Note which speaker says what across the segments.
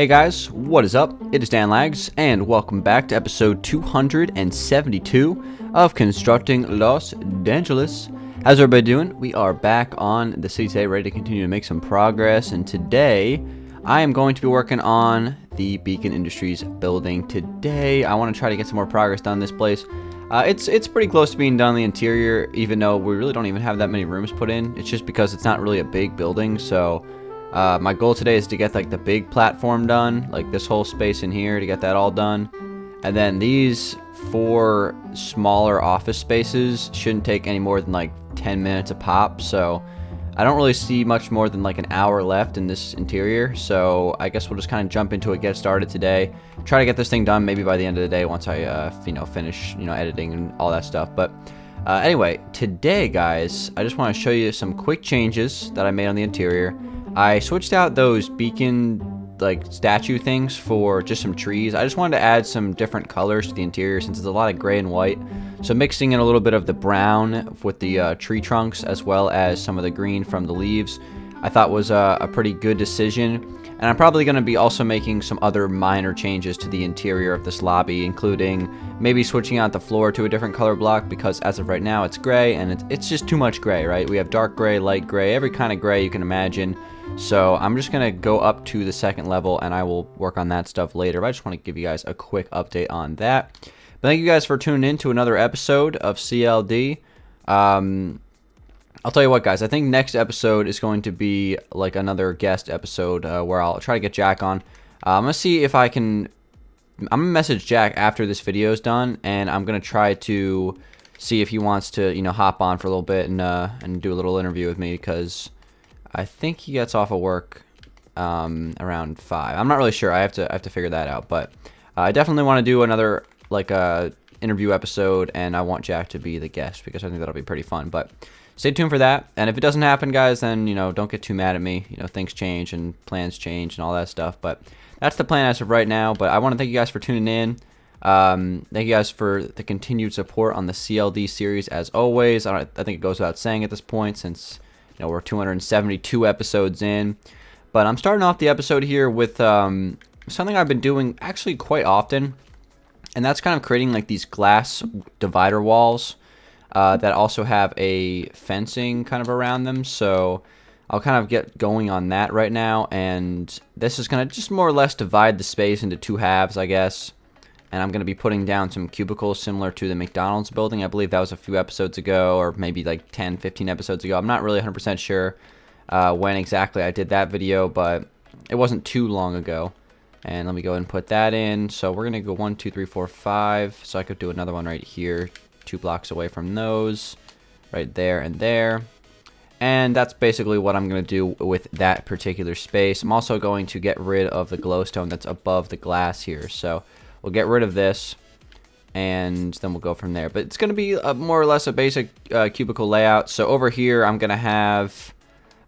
Speaker 1: Hey guys, what is up? It is Dangeles, and welcome back to episode 272 of Constructing Los Dangeles. How's everybody doing? We are back on the city today, ready to continue to make some progress, and today I am going to be working on the Beacon Industries building. Today I want to try to get some more progress done in this place. It's pretty close to being done on the interior, even though we really don't even have that many rooms put in. It's just because it's not really a big building, so my goal today is to get like the big platform done, like this whole space in here, to get that all done. And then these 4 smaller office spaces shouldn't take any more than like 10 minutes a pop, so I don't really see much more than like an hour left in this interior. So I guess we'll just kind of jump into it, get started today, try to get this thing done maybe by the end of the day once I finish editing and all that stuff. But anyway, today guys, I just want to show you some quick changes that I made on the interior. I switched out those beacon like statue things for just some trees. I just wanted to add some different colors to the interior since it's a lot of gray and white. So mixing in a little bit of the brown with the tree trunks as well as some of the green from the leaves, I thought was a pretty good decision. And I'm probably going to be also making some other minor changes to the interior of this lobby, including maybe switching out the floor to a different color block, because as of right now it's gray and it's just too much gray, right? We have dark gray, light gray, every kind of gray you can imagine. So I'm just going to go up to the second level and I will work on that stuff later. But I just want to give you guys a quick update on that. But thank you guys for tuning in to another episode of CLD. I'll tell you what, guys. I think next episode is going to be like another guest episode where I'll try to get Jack on. I'm going to see if I can... I'm going to message Jack after this video is done, and I'm going to try to see if he wants to, hop on for a little bit and do a little interview with me, because I think he gets off of work around 5. I'm not really sure. I have to figure that out, but I definitely want to do another interview episode, and I want Jack to be the guest because I think that'll be pretty fun. But stay tuned for that. And if it doesn't happen, guys, then don't get too mad at me. Things change and plans change and all that stuff. But that's the plan as of right now. But I want to thank you guys for tuning in. Thank you guys for the continued support on the CLD series as always. I think it goes without saying at this point, since we're 272 episodes in. But I'm starting off the episode here with something I've been doing actually quite often, and that's kind of creating like these glass divider walls that also have a fencing kind of around them. So I'll kind of get going on that right now, and this is going to just more or less divide the space into 2 halves, I guess. And I'm going to be putting down some cubicles similar to the McDonald's building. I believe that was a few episodes ago, or maybe like 10, 15 episodes ago. I'm not really 100% sure when exactly I did that video, but it wasn't too long ago. And let me go ahead and put that in. So we're going to go 1, 2, 3, 4, 5. So I could do another one right here, 2 blocks away from those, right there and there. And that's basically what I'm going to do with that particular space. I'm also going to get rid of the glowstone that's above the glass here. So we'll get rid of this, and then we'll go from there. But it's going to be more or less a basic cubicle layout. So over here, I'm going to have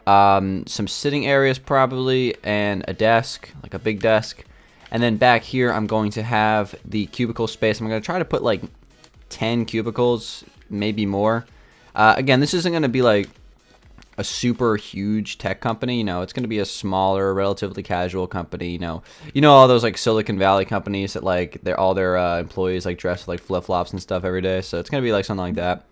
Speaker 1: some sitting areas probably, and a desk, like a big desk. And then back here, I'm going to have the cubicle space. I'm going to try to put like 10 cubicles, maybe more. Again, this isn't going to be like a super huge tech company. It's going to be a smaller, relatively casual company. All those like Silicon Valley companies that like all their employees like dress with like flip-flops and stuff every day. So it's going to be like something like that.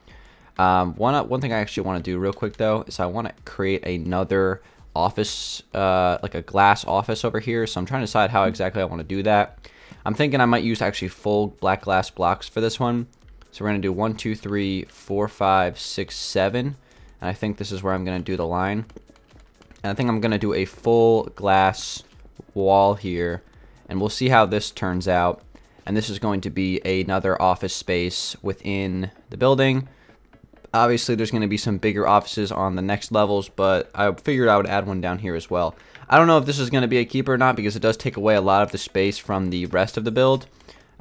Speaker 1: One thing I actually want to do real quick though is I want to create another office, like a glass office over here. So I'm trying to decide how exactly I want to do that. I'm thinking I might use actually full black glass blocks for this one. So we're going to do 1, 2, 3, 4, 5, 6, 7. And I think this is where I'm going to do the line. And I think I'm going to do a full glass wall here. And we'll see how this turns out. And this is going to be another office space within the building. Obviously, there's going to be some bigger offices on the next levels, but I figured I would add one down here as well. I don't know if this is going to be a keeper or not, because it does take away a lot of the space from the rest of the build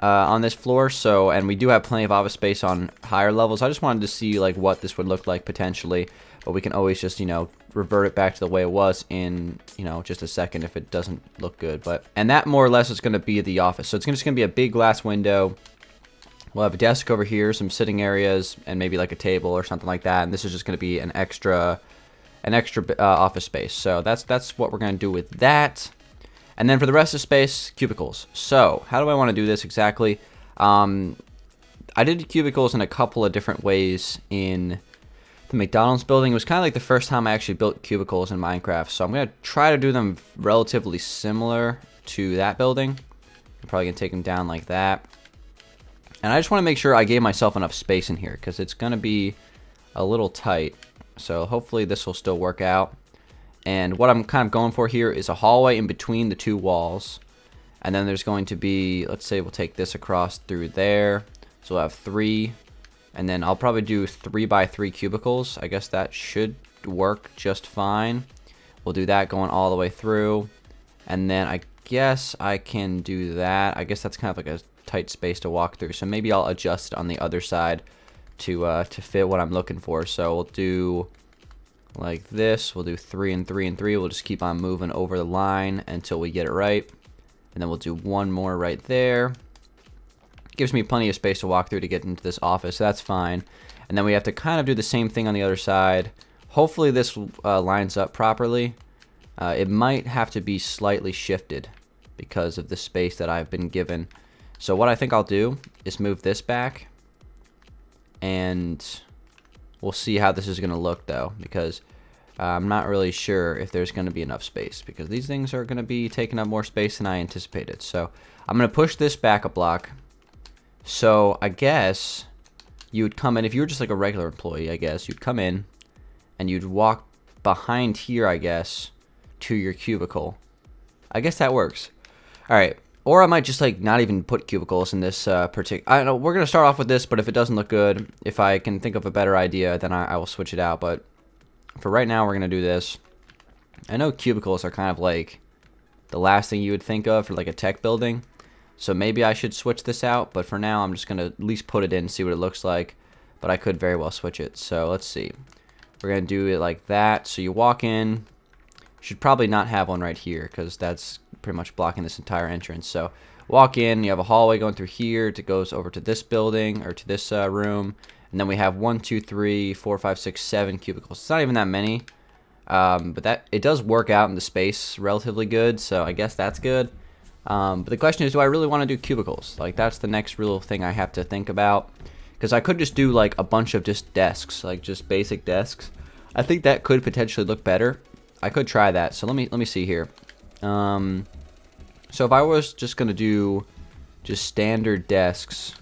Speaker 1: on this floor. So, and we do have plenty of office space on higher levels. I just wanted to see like what this would look like potentially, but we can always just revert it back to the way it was in just a second if it doesn't look good. And that more or less is going to be the office. So it's just going to be a big glass window. We'll have a desk over here, some sitting areas, and maybe like a table or something like that. And this is just going to be an extra office space. So that's what we're going to do with that. And then for the rest of the space, cubicles. So how do I want to do this exactly? I did cubicles in a couple of different ways in the McDonald's building. It was kind of like the first time I actually built cubicles in Minecraft. So I'm going to try to do them relatively similar to that building. I'm probably going to take them down like that. And I just want to make sure I gave myself enough space in here because it's going to be a little tight. So hopefully this will still work out. And what I'm kind of going for here is a hallway in between the two walls. And then there's going to be, let's say we'll take this across through there. So we'll have 3. And then I'll probably do 3 by 3 cubicles. I guess that should work just fine. We'll do that going all the way through. And then I guess I can do that. I guess that's kind of like a tight space to walk through. So maybe I'll adjust on the other side to fit what I'm looking for. So we'll do like this. We'll do 3 and 3 and 3. We'll just keep on moving over the line until we get it right. And then we'll do one more right there. Gives me plenty of space to walk through to get into this office, so that's fine. And then we have to kind of do the same thing on the other side. Hopefully this lines up properly. It might have to be slightly shifted because of the space that I've been given. So what I think I'll do is move this back, and we'll see how this is going to look though, because I'm not really sure if there's going to be enough space because these things are going to be taking up more space than I anticipated. So I'm going to push this back a block. So I guess you would come in, if you were just like a regular employee, I guess you'd come in and you'd walk behind here, I guess, to your cubicle. I guess that works. All right. Or I might just like not even put cubicles in this particular. I don't know. We're going to start off with this, but if it doesn't look good, if I can think of a better idea, then I will switch it out. But for right now, we're going to do this. I know cubicles are kind of like the last thing you would think of for like a tech building. So maybe I should switch this out, but for now I'm just going to at least put it in and see what it looks like. But I could very well switch it. So let's see. We're going to do it like that. So you walk in. You should probably not have one right here because that's pretty much blocking this entire entrance. So walk in. You have a hallway going through here. It goes over to this building or to this room. And then we have 1, 2, 3, 4, 5, 6, 7 cubicles. It's not even that many. But that it does work out in the space relatively good. So I guess that's good. But the question is, do I really want to do cubicles? Like, that's the next real thing I have to think about. Because I could just do, like, a bunch of just desks, like, just basic desks. I think that could potentially look better. I could try that. So let me see here. So if I was just going to do just standard desks,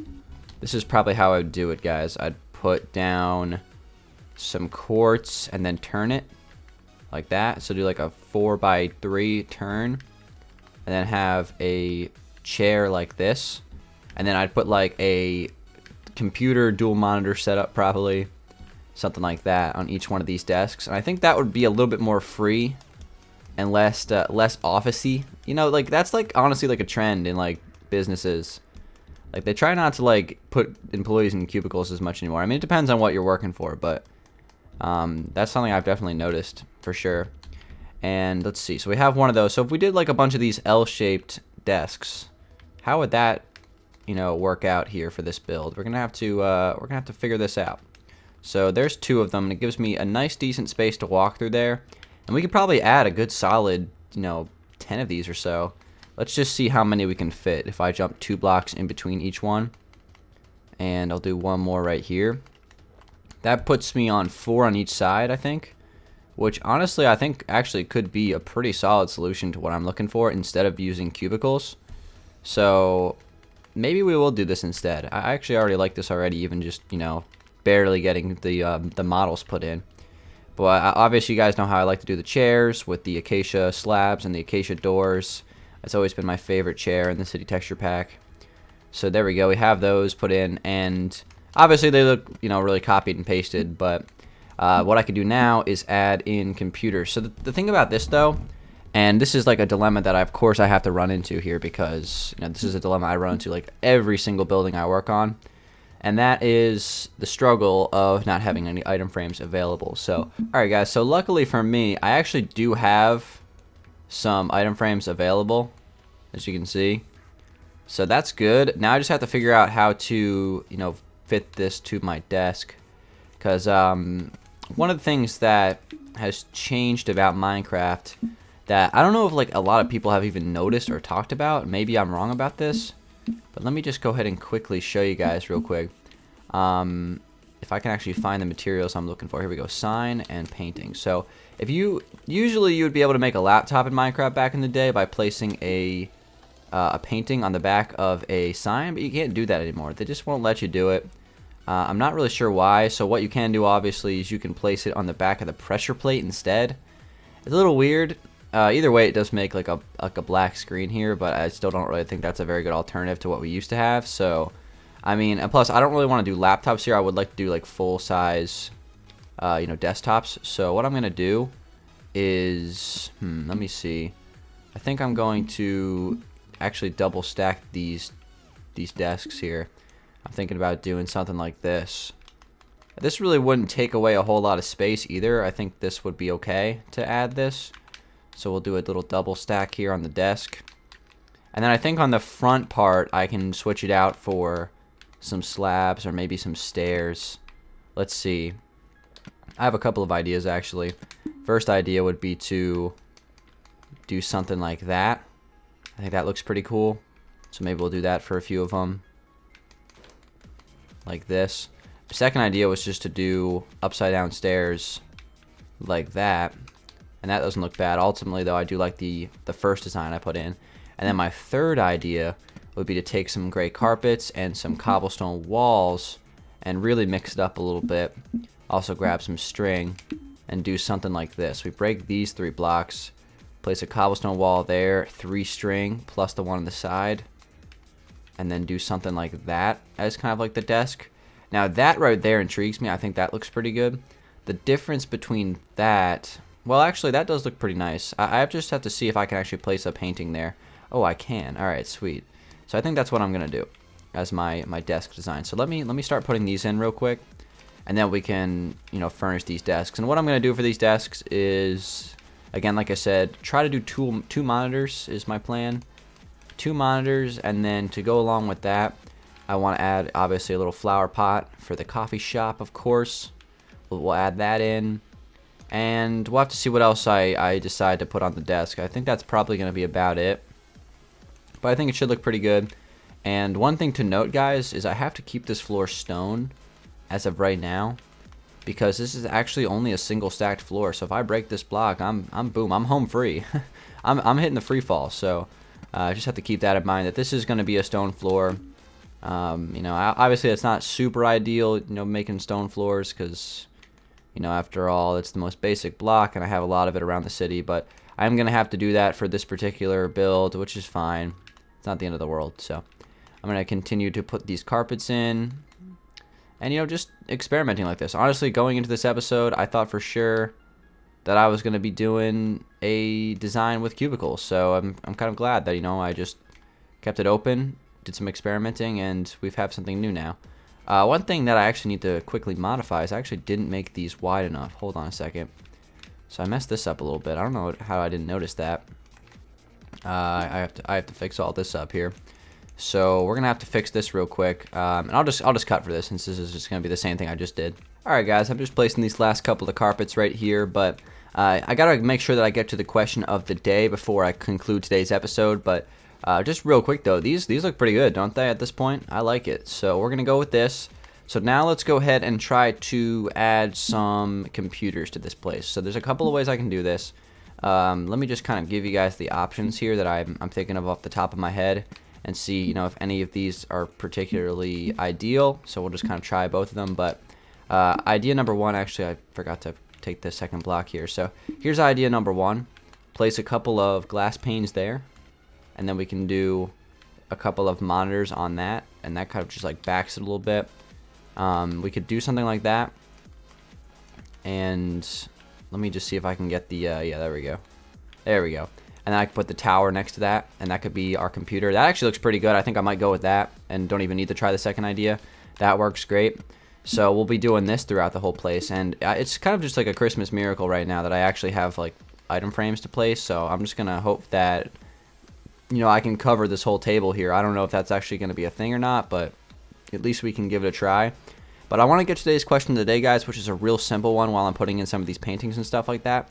Speaker 1: this is probably how I would do it, guys. I'd put down some quartz and then turn it like that. So do, like, a 4 by 3 turn. And then have a chair like this. And then I'd put like a computer dual monitor setup probably. Something like that on each one of these desks. And I think that would be a little bit more free and less office-y. You know, like that's like honestly like a trend in like businesses. Like they try not to like put employees in cubicles as much anymore. I mean, it depends on what you're working for, but that's something I've definitely noticed for sure. And let's see, so we have one of those. So if we did like a bunch of these L-shaped desks, how would that, you know, work out here for this build? We're gonna have to figure this out. So there's 2 of them, and it gives me a nice decent space to walk through there. And we could probably add a good solid, you know, 10 of these or so. Let's just see how many we can fit if I jump 2 blocks in between each one. And I'll do one more right here. That puts me on 4 on each side, I think. Which honestly I think actually could be a pretty solid solution to what I'm looking for instead of using cubicles. So maybe we will do this instead. I actually already like this already, even just, you know, barely getting the models put in. But obviously you guys know how I like to do the chairs with the acacia slabs and the acacia doors. That's always been my favorite chair in the city texture pack. So there we go. We have those put in, and obviously they look, you know, really copied and pasted, but what I could do now is add in computers. So the thing about this though, and this is like a dilemma that of course I have to run into here because, you know, this is a dilemma I run into like every single building I work on, and that is the struggle of not having any item frames available. So alright guys, so luckily for me, I actually do have some item frames available, as you can see. So that's good. Now I just have to figure out how to, you know, fit this to my desk, because one of the things that has changed about Minecraft that I don't know if like a lot of people have even noticed or talked about. Maybe I'm wrong about this, but let me just go ahead and quickly show you guys real quick. If I can actually find the materials I'm looking for. Here we go, sign and painting. So if you would be able to make a laptop in Minecraft back in the day by placing a painting on the back of a sign, but you can't do that anymore. They just won't let you do it. I'm not really sure why. So what you can do obviously is you can place it on the back of the pressure plate instead. It's a little weird. Either way, it does make like a black screen here, but I still don't really think that's a very good alternative to what we used to have. So I mean, and plus I don't really want to do laptops here. I would like to do like full size desktops. So what I'm gonna do is let me see. I think I'm going to actually double stack these desks here. I'm thinking about doing something like this. This really wouldn't take away a whole lot of space either. I think this would be okay to add this. So we'll do a little double stack here on the desk. And then I think on the front part, I can switch it out for some slabs or maybe some stairs. Let's see. I have a couple of ideas actually. First idea would be to do something like that. I think that looks pretty cool. So maybe we'll do that for a few of them. Like this. The second idea was just to do upside down stairs like that. And that doesn't look bad. Ultimately though, I do like the first design I put in. And then my third idea would be to take some gray carpets and some cobblestone walls and really mix it up a little bit. Also grab some string and do something like this. We break these 3 blocks, place a cobblestone wall there, 3 string plus the one on the side, and then do something like that as kind of like the desk. Now that right there intrigues me. I think that looks pretty good. The difference between that, well actually that does look pretty nice. I just have to see if I can actually place a painting there. Oh, I can. Alright, sweet. So I think that's what I'm gonna do as my desk design. So let me start putting these in real quick, and then we can furnish these desks. And what I'm gonna do for these desks is, again, like I said, try to do two monitors is my plan. 2 monitors, and then to go along with that, I want to add obviously a little flower pot for the coffee shop, of course. We'll add that in, and we'll have to see what else I decide to put on the desk. I think that's probably going to be about it, but I think it should look pretty good. And one thing to note, guys, is I have to keep this floor stone as of right now, because this is actually only a single stacked floor. So if I break this block, I'm home free. I'm hitting the free fall. So I just have to keep that in mind, that this is going to be a stone floor. Obviously it's not super ideal, making stone floors, because after all, it's the most basic block, and I have a lot of it around the city. But I'm gonna have to do that for this particular build, which is fine. It's not the end of the world. So I'm gonna continue to put these carpets in, and just experimenting like this. Honestly, going into this episode, I thought for sure that I was gonna be doing a design with cubicles. So I'm kind of glad that I just kept it open, did some experimenting, and we have something new now. One thing that I actually need to quickly modify is I actually didn't make these wide enough. Hold on a second. So I messed this up a little bit. I don't know how I didn't notice that. I have to fix all this up here. So we're gonna have to fix this real quick, and I'll just cut for this, since this is just gonna be the same thing I just did. All right, guys, I'm just placing these last couple of carpets right here, but I gotta make sure that I get to the question of the day before I conclude today's episode. But just real quick though, these look pretty good, don't they? At this point, I like it. So we're gonna go with this. So now let's go ahead and try to add some computers to this place. So there's a couple of ways I can do this. Let me just kind of give you guys the options here that I'm thinking of off the top of my head, and see if any of these are particularly ideal. So we'll just kind of try both of them. But idea number 1, actually I forgot to take the second block here. So here's idea number 1. Place a couple of glass panes there, and then we can do a couple of monitors on that, and that kind of just like backs it a little bit. We could do something like that, and let me just see if I can get the yeah, there we go, and then I can put the tower next to that, and that could be our computer. That actually looks pretty good. I think I might go with that, and don't even need to try the second idea. That works great. So we'll be doing this throughout the whole place, and it's kind of just like a Christmas miracle right now that I actually have like item frames to place. So I'm just gonna hope that I can cover this whole table here. I don't know if that's actually gonna be a thing or not, but at least we can give it a try. But I want to get to today's question of the day, guys, which is a real simple one while I'm putting in some of these paintings and stuff like that.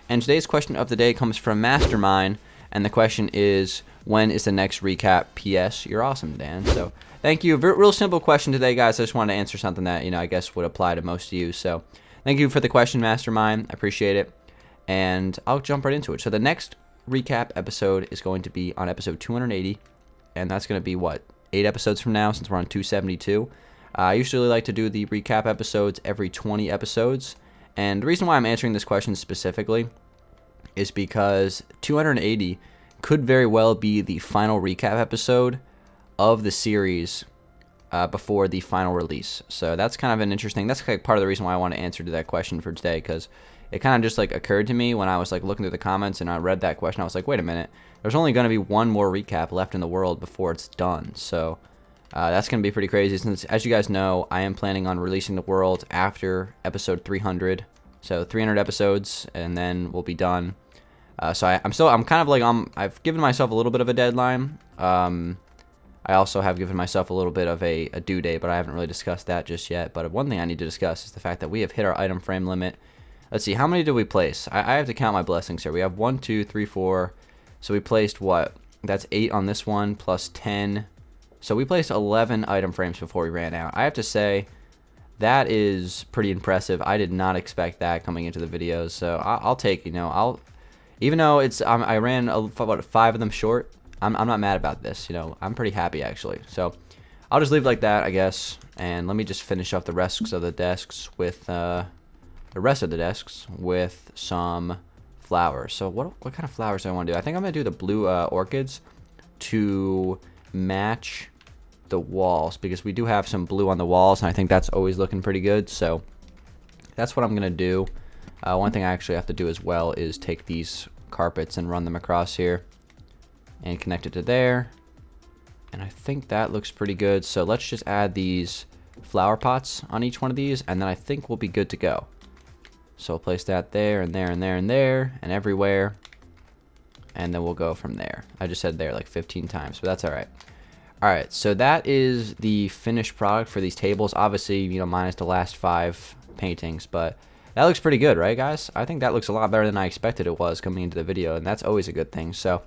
Speaker 1: And today's question of the day comes from Mastermind, and the question is, when is the next recap? P.S. You're awesome, Dan. So thank you. Real simple question today, guys. I just wanted to answer something that, I guess would apply to most of you. So thank you for the question, Mastermind. I appreciate it. And I'll jump right into it. So the next recap episode is going to be on episode 280, and that's going to be, 8 episodes from now, since we're on 272. I usually like to do the recap episodes every 20 episodes. And the reason why I'm answering this question specifically is because 280 could very well be the final recap episode of the series before the final release. So that's kind of an interesting, that's like part of the reason why I want to answer to that question for today, because it kind of just like occurred to me when I was like looking through the comments and I read that question. I was like, wait a minute, there's only going to be one more recap left in the world before it's done. So that's going to be pretty crazy, since, as you guys know, I am planning on releasing the world after episode 300. So 300 episodes, and then we'll be done. So I'm kind of like, I've given myself a little bit of a deadline. I also have given myself a little bit of a due date, but I haven't really discussed that just yet. But one thing I need to discuss is the fact that we have hit our item frame limit. Let's see, how many did we place? I have to count my blessings here. We have 1, 2, 3, 4. So we placed what? That's 8 on this one, plus 10. So we placed 11 item frames before we ran out. I have to say, that is pretty impressive. I did not expect that coming into the videos. So I'll take, even though I ran about 5 of them short, I'm not mad about this. I'm pretty happy actually. So I'll just leave it like that, I guess. And let me just finish up the rest of the desks with some flowers. So what kind of flowers do I want to do? I think I'm gonna do the blue orchids to match the walls, because we do have some blue on the walls, and I think that's always looking pretty good. So that's what I'm gonna do. One thing I actually have to do as well is take these carpets and run them across here and connect it to there, and I think that looks pretty good. So let's just add these flower pots on each one of these, and then I think we'll be good to go. So we'll place that there and there and there and there and everywhere, and then we'll go from there. I just said there like 15 times, but that's all right. All right, so that is the finished product for these tables. Obviously, minus the last 5 paintings, but that looks pretty good, right, guys? I think that looks a lot better than I expected it was coming into the video, and that's always a good thing. So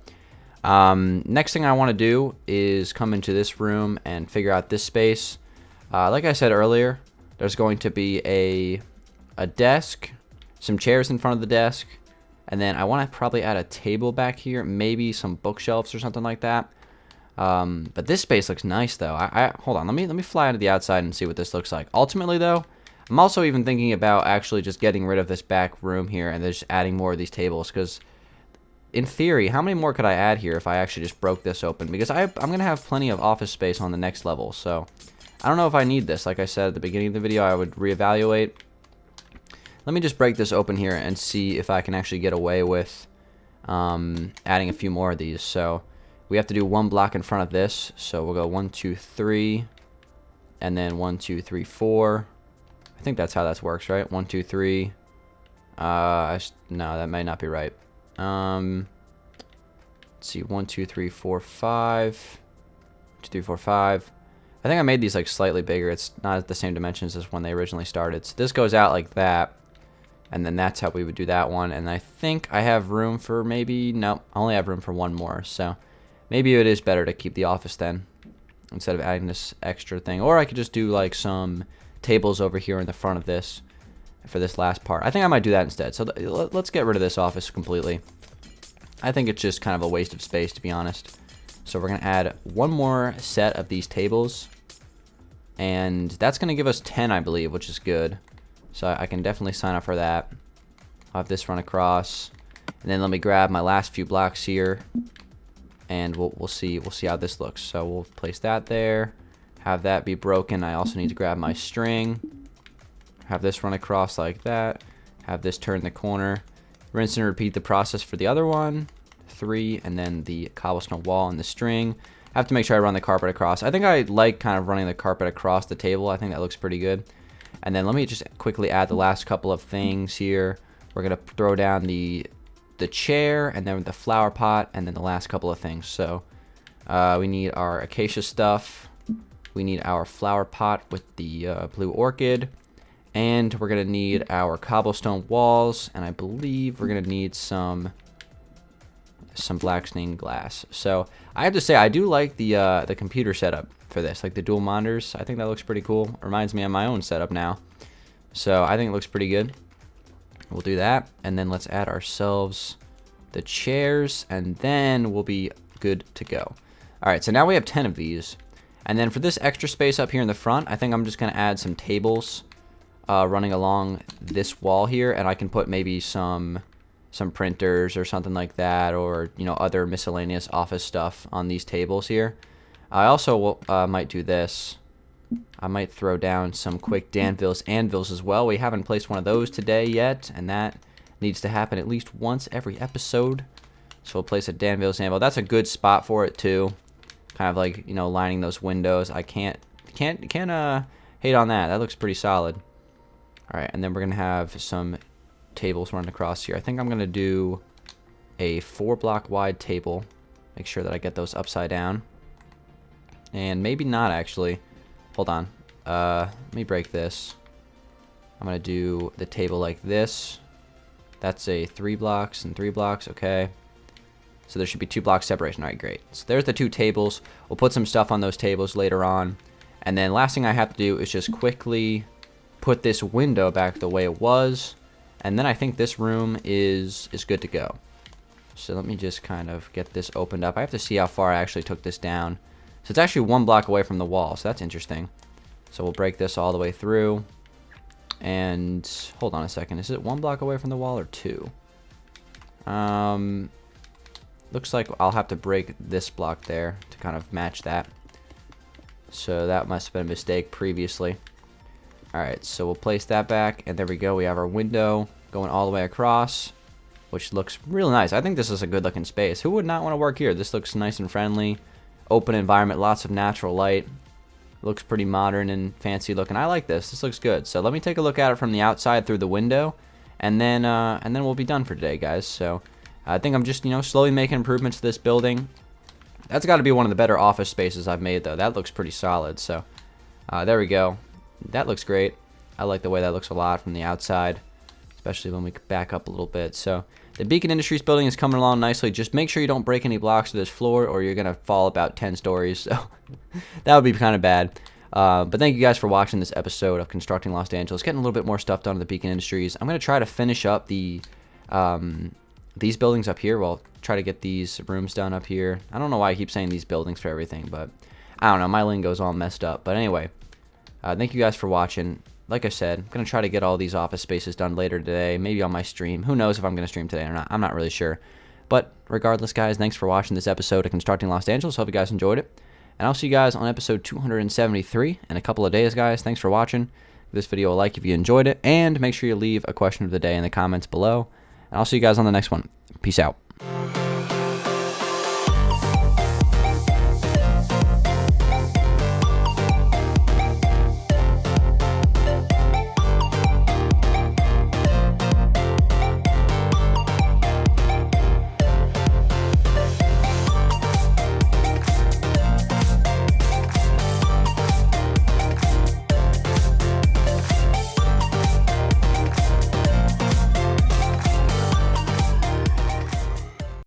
Speaker 1: next thing I want to do is come into this room and figure out this space. Like I said earlier, there's going to be a desk, some chairs in front of the desk, and then I want to probably add a table back here, maybe some bookshelves or something like that. But this space looks nice, though. Hold on, let me fly into the outside and see what this looks like. Ultimately, though, I'm also even thinking about actually just getting rid of this back room here and just adding more of these tables, because in theory, how many more could I add here if I actually just broke this open? Because I'm going to have plenty of office space on the next level, so I don't know if I need this. Like I said at the beginning of the video, I would reevaluate. Let me just break this open here and see if I can actually get away with adding a few more of these. So we have to do 1 block in front of this, so we'll go 1, 2, 3, and then 1, 2, 3, 4. I think that's how that works, right? 1, 2, 3. No, that may not be right. Let's see, 1, 2, 3, 4, 5. 1, 2, 3, 4, 5. I think I made these like slightly bigger. It's not the same dimensions as when they originally started. So this goes out like that, and then that's how we would do that one. And I think I have room for maybe, nope, I only have room for 1 more. So maybe it is better to keep the office then, instead of adding this extra thing. Or I could just do like some tables over here in the front of this for this last part. I think I might do that instead. So let's get rid of this office completely. I think it's just kind of a waste of space, to be honest. So we're going to add 1 more set of these tables, and that's going to give us 10, I believe, which is good. So I can definitely sign up for that. I'll have this run across, and then let me grab my last few blocks here, and we'll see how this looks. So we'll place that there, have that be broken. I also need to grab my string, have this run across like that, have this turn the corner, rinse and repeat the process for the other one. 3, and then the cobblestone wall and the string. I have to make sure I run the carpet across. I think I like kind of running the carpet across the table. I think that looks pretty good. And then let me just quickly add the last couple of things here. We're gonna throw down the chair, and then the flower pot, and then the last couple of things. So we need our acacia stuff. We need our flower pot with the blue orchid, And we're going to need our cobblestone walls, and I believe we're going to need some black stained glass. So I have to say, I do like the computer setup for this, like the dual monitors. I think that looks pretty cool. Reminds me of my own setup now. So I think it looks pretty good. We'll do that, and then let's add ourselves the chairs, and then we'll be good to go. All right, so now we have 10 of these. And then for this extra space up here in the front, I think I'm just going to add some tables running along this wall here, and I can put maybe some printers or something like that, or other miscellaneous office stuff on these tables here. I also might do this. I might throw down some quick Dangeles anvils as well. We haven't placed one of those today yet, and that needs to happen at least once every episode. So we'll place a Dangeles anvil. That's a good spot for it too. Kind of like, lining those windows. I can't hate on that. That looks pretty solid. All right, and then we're gonna have some tables running across here. I think I'm gonna do a 4-block wide table. Make sure that I get those upside down. And maybe not actually. Hold on. Let me break this. I'm gonna do the table like this. That's a 3 blocks and 3 blocks. Okay. So there should be 2 blocks separation. All right, great. So there's the 2 tables. We'll put some stuff on those tables later on. And then last thing I have to do is just quickly put this window back the way it was. And then I think this room is good to go. So let me just kind of get this opened up. I have to see how far I actually took this down. So it's actually 1 block away from the wall. So that's interesting. So we'll break this all the way through. And hold on a second. Is it 1 block away from the wall or 2? Looks like I'll have to break this block there to kind of match that. So that must have been a mistake previously. Alright, so we'll place that back, and there we go. We have our window going all the way across, which looks real nice. I think this is a good looking space. Who would not want to work here? This looks nice and friendly. Open environment, lots of natural light. Looks pretty modern and fancy looking. I like this. This looks good. So let me take a look at it from the outside through the window, and then we'll be done for today, guys. So I think I'm just, slowly making improvements to this building. That's got to be one of the better office spaces I've made, though. That looks pretty solid. So there we go. That looks great. I like the way that looks a lot from the outside, especially when we back up a little bit. So the Beacon Industries building is coming along nicely. Just make sure you don't break any blocks to this floor, or you're going to fall about 10 stories. So that would be kind of bad. But thank you guys for watching this episode of Constructing Los Dangeles. Getting a little bit more stuff done at the Beacon Industries. I'm going to try to finish up these buildings up here. Well, try to get these rooms done up here. I don't know why I keep saying these buildings for everything, but I don't know. My lingo's all messed up. But anyway, thank you guys for watching. Like I said, I'm going to try to get all these office spaces done later today, maybe on my stream. Who knows if I'm going to stream today or not. I'm not really sure. But regardless, guys, thanks for watching this episode of Constructing Los Dangeles. Hope you guys enjoyed it. And I'll see you guys on episode 273 in a couple of days, guys. Thanks for watching. Give this video a like if you enjoyed it. And make sure you leave a question of the day in the comments below. And I'll see you guys on the next one. Peace out.